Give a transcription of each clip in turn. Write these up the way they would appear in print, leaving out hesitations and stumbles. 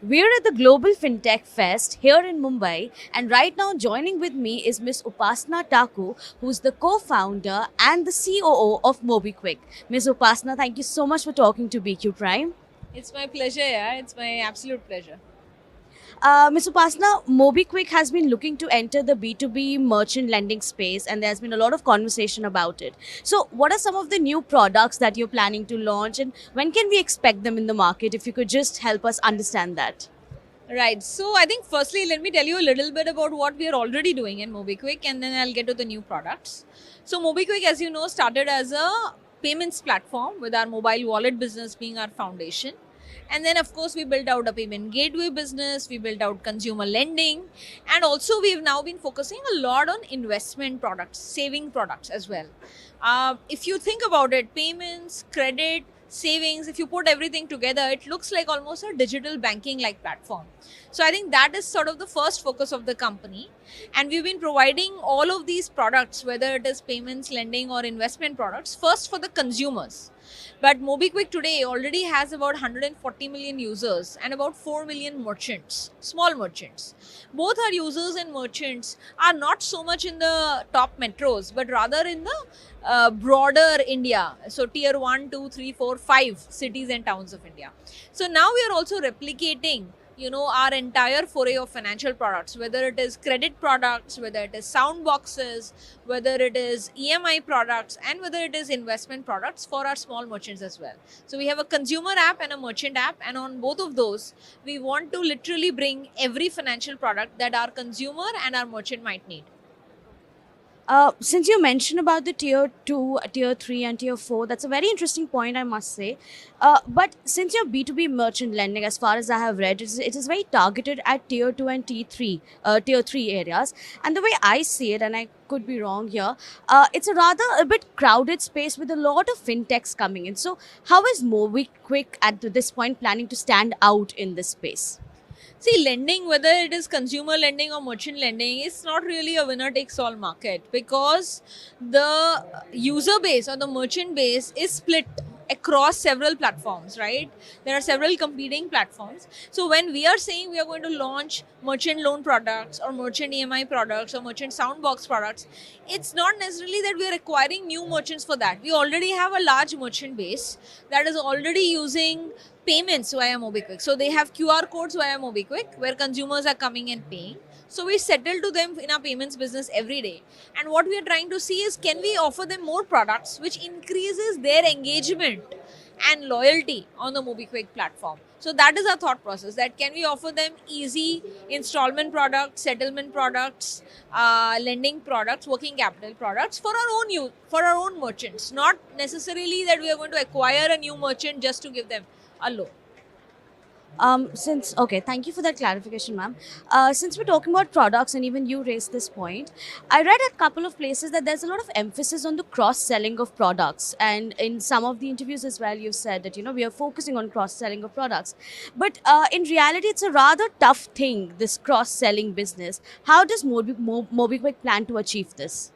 We're at the Global FinTech Fest here in Mumbai, and right now joining with me is Miss Upasana Taku, who's the co-founder and the COO of MobiKwik. Miss Upasana, thank you so much for talking to BQ Prime. It's my pleasure, yeah. It's my absolute pleasure. Ms. Upasana, MobiKwik has been looking to enter the B2B merchant lending space, and there's been a lot of conversation about it. So, what are some of the new products that you're planning to launch, and when can we expect them in the market? If you could just help us understand that. Right. So I think firstly, let me tell you a little bit about what we are already doing in MobiKwik, and then I'll get to the new products. So MobiKwik, as you know, started as a payments platform with our mobile wallet business being our foundation. And then, of course, we built out a payment gateway business, we built out consumer lending, and also we've now been focusing a lot on investment products, saving products as well. If you think about it, payments, credit, savings, if you put everything together, it looks like almost a digital banking like platform. So I think that is sort of the first focus of the company. And we've been providing all of these products, whether it is payments, lending, or investment products, first for the consumers. But MobiKwik today already has about 140 million users and about 4 million merchants, small merchants. Both our users and merchants are not so much in the top metros, but rather in the broader India. So tier 1, 2, 3, 4, 5 cities and towns of India. So now we are also replicating our entire foray of financial products, whether it is credit products, whether it is sound boxes, whether it is EMI products, and whether it is investment products for our small merchants as well. So we have a consumer app and a merchant app, and on both of those we want to literally bring every financial product that our consumer and our merchant might need. Since you mentioned about the tier 2, tier 3, and tier 4, that's a very interesting point, I must say. But since you're B2B merchant lending, as far as I have read, it is very targeted at tier 2 and tier 3 areas. And the way I see it, and I could be wrong here, it's a rather a bit crowded space with a lot of fintechs coming in. So, how is MobiKwik at this point planning to stand out in this space? See, lending, whether it is consumer lending or merchant lending, is not really a winner takes all market, because the user base or the merchant base is split across several platforms, right? There are several competing platforms. So when we are saying we are going to launch merchant loan products or merchant EMI products or merchant soundbox products, it's not necessarily that we are acquiring new merchants for that. We already have a large merchant base that is already using payments via MobiKwik. So they have QR codes via MobiKwik where consumers are coming and paying. So we settle to them in our payments business every day. And what we are trying to see is, can we offer them more products which increases their engagement and loyalty on the MobiKwik platform. So that is our thought process, that can we offer them easy installment products, settlement products, lending products, working capital products for our own use, for our own merchants, not necessarily that we are going to acquire a new merchant just to give them a loan. Okay, thank you for that clarification, ma'am. Since we're talking about products, and even you raised this point, I read at a couple of places that there's a lot of emphasis on the cross-selling of products, and in some of the interviews as well, you've said that we are focusing on cross-selling of products, but in reality, it's a rather tough thing. This cross-selling business. How does MobiKwik plan to achieve this?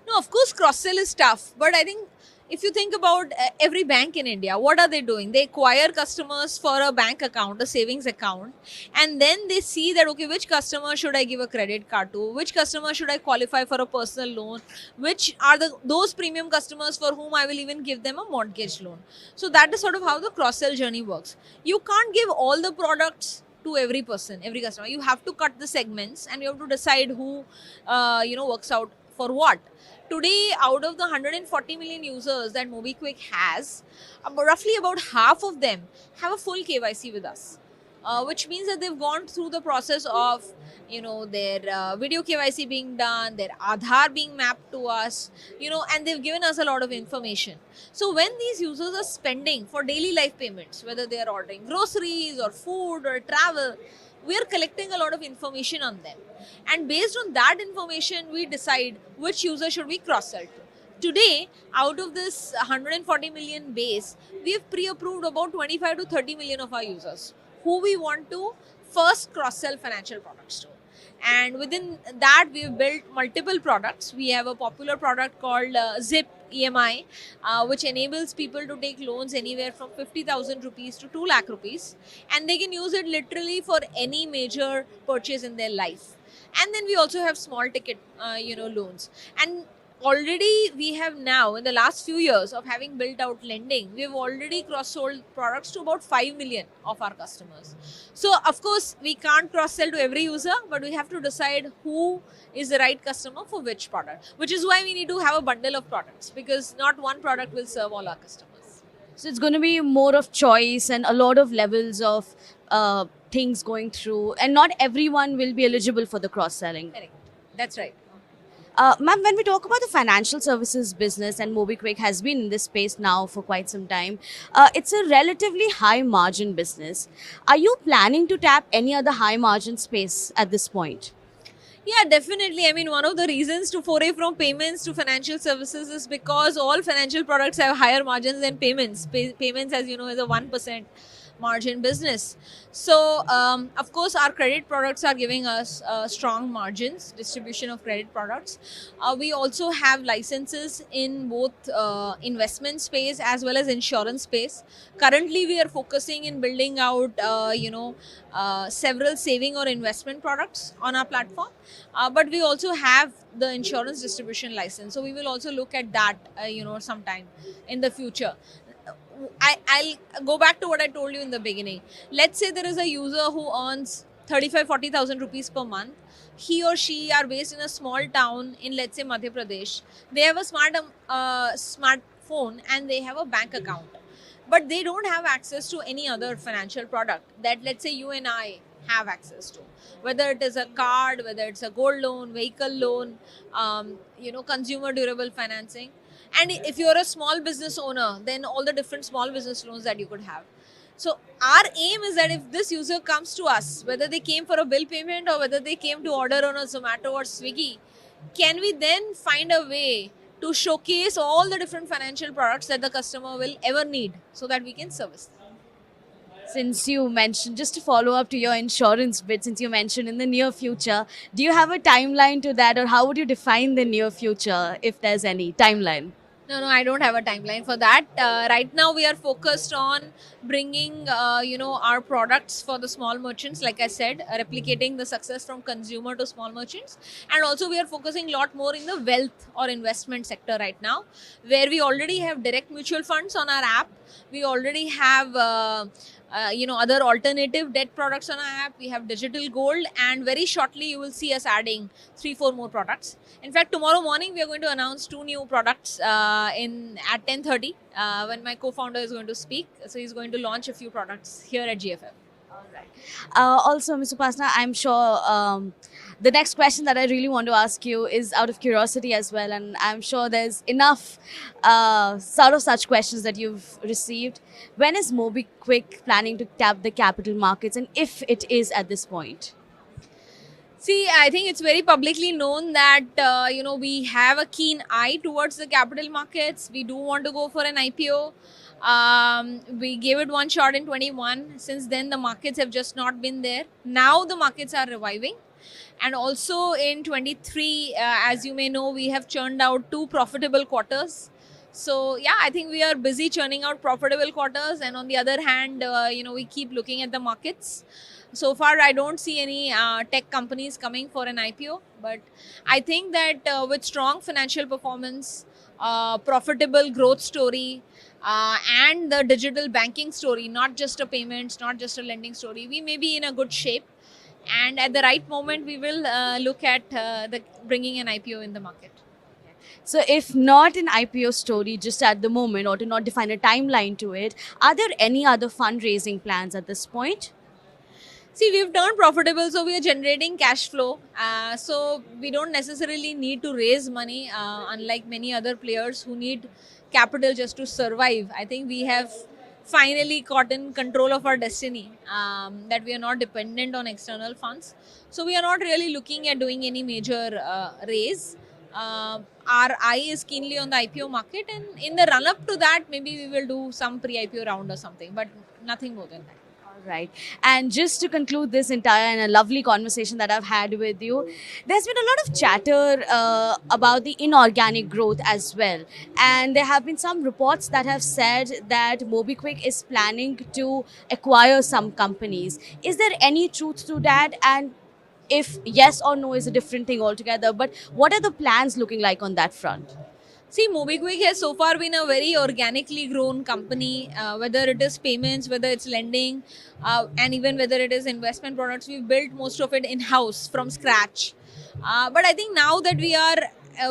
No, of course, cross sell is tough, but I think if you think about every bank in India, what are they doing? They acquire customers for a bank account, a savings account, and then they see that, okay, which customer should I give a credit card to? Which customer should I qualify for a personal loan? Which are those premium customers for whom I will even give them a mortgage loan? So that is sort of how the cross sell journey works. You can't give all the products to every person, every customer. You have to cut the segments, and you have to decide who works out for what. Today, out of the 140 million users that MobiKwik has, roughly about half of them have a full KYC with us, which means that they've gone through the process of, their video KYC being done, their Aadhaar being mapped to us, and they've given us a lot of information. So when these users are spending for daily life payments, whether they are ordering groceries or food or travel, we are collecting a lot of information on them, and based on that information we decide which user should we cross sell to. Today, out of this 140 million base, we have pre-approved about 25 to 30 million of our users who we want to first cross sell financial products to. And within that, we've built multiple products. We have a popular product called Zip EMI, which enables people to take loans anywhere from 50,000 rupees to 2 lakh rupees, and they can use it literally for any major purchase in their life. And then we also have small ticket loans. And already we have now, in the last few years of having built out lending, we have already cross sold products to about 5 million of our customers. So of course we can't cross sell to every user, but we have to decide who is the right customer for which product, which is why we need to have a bundle of products, because not one product will serve all our customers. So it's going to be more of choice and a lot of levels of things going through, and not everyone will be eligible for the cross selling. Correct, that's right. Ma'am, when we talk about the financial services business, and MobiKwik has been in this space now for quite some time, it's a relatively high margin business. Are you planning to tap any other high margin space at this point? Yeah, definitely. I mean, one of the reasons to foray from payments to financial services is because all financial products have higher margins than payments. Payments, as you know, is a 1% margin business. So, of course, our credit products are giving us strong margins, distribution of credit products. We also have licenses in both investment space as well as insurance space. Currently, we are focusing in building out, several saving or investment products on our platform. But we also have the insurance distribution license. So we will also look at that, sometime in the future. I'll go back to what I told you in the beginning. Let's say there is a user who earns 35,000-40,000 rupees per month. He or she are based in a small town in, let's say, Madhya Pradesh. They have a smartphone and they have a bank account, but they don't have access to any other financial product that, let's say, you and I have access to, whether it is a card, whether it's a gold loan, vehicle loan, consumer durable financing. And if you're a small business owner, then all the different small business loans that you could have. So our aim is that if this user comes to us, whether they came for a bill payment or whether they came to order on a Zomato or Swiggy, can we then find a way to showcase all the different financial products that the customer will ever need so that we can service them? Since you mentioned, just to follow up to your insurance bit, since you mentioned in the near future, do you have a timeline to that, or how would you define the near future, if there's any timeline? No, I don't have a timeline for that. Right now, we are focused on bringing, our products for the small merchants. Like I said, replicating the success from consumer to small merchants, and also we are focusing a lot more in the wealth or investment sector right now, where we already have direct mutual funds on our app. We already have. Other alternative debt products on our app. We have digital gold, and very shortly you will see us adding 3-4 more products. In fact, tomorrow morning we are going to announce 2 new products in at 10:30 when my co-founder is going to speak. So he's going to launch a few products here at GFF. Also, Ms. Upasana, I'm sure the next question that I really want to ask you is out of curiosity as well, and I'm sure there's enough sort of such questions that you've received. When is MobiKwik planning to tap the capital markets, and if it is at this point? See, I think it's very publicly known that we have a keen eye towards the capital markets. We do want to go for an IPO. We gave it one shot in 21. Since then, the markets have just not been there. Now the markets are reviving. And also in 23, as you may know, we have churned out 2 profitable quarters. So yeah, I think we are busy churning out profitable quarters. And on the other hand, we keep looking at the markets. So far, I don't see any tech companies coming for an IPO. But I think that with strong financial performance, profitable growth story, and the digital banking story, not just a payments, not just a lending story, we may be in a good shape. And at the right moment, we will look at bringing an IPO in the market. So, if not an IPO story just at the moment, or to not define a timeline to it, are there any other fundraising plans at this point? See, we've turned profitable, so we are generating cash flow. So we don't necessarily need to raise money, unlike many other players who need capital just to survive. I think we have finally gotten control of our destiny, that we are not dependent on external funds. So we are not really looking at doing any major raise. Our eye is keenly on the IPO market, and in the run up to that, maybe we will do some pre-IPO round or something, but nothing more than that. Right. And just to conclude this entire and a lovely conversation that I've had with you, there's been a lot of chatter about the inorganic growth as well. And there have been some reports that have said that MobiKwik is planning to acquire some companies. Is there any truth to that? And if yes or no is a different thing altogether, but what are the plans looking like on that front? See, MobiKwik has so far been a very organically grown company, whether it is payments, whether it's lending, and even whether it is investment products. We've built most of it in house from scratch. But I think now that we are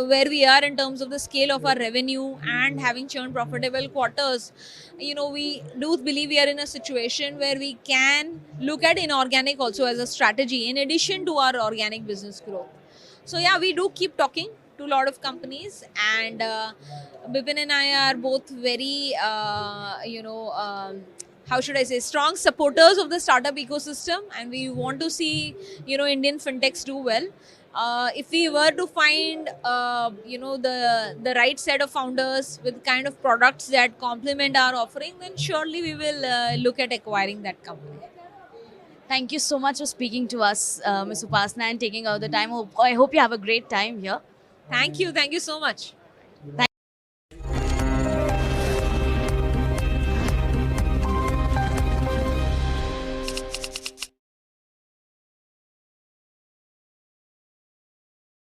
where we are in terms of the scale of our revenue and having churned profitable quarters, we do believe we are in a situation where we can look at inorganic also as a strategy in addition to our organic business growth. So yeah, we do keep talking to a lot of companies, and Bipin and I are both very, how should I say, strong supporters of the startup ecosystem, and we want to see, Indian fintechs do well. If we were to find, the right set of founders with kind of products that complement our offering, then surely we will look at acquiring that company. Thank you so much for speaking to us, Ms. Upasana, and taking out the time. I hope you have a great time here. Thank you so much.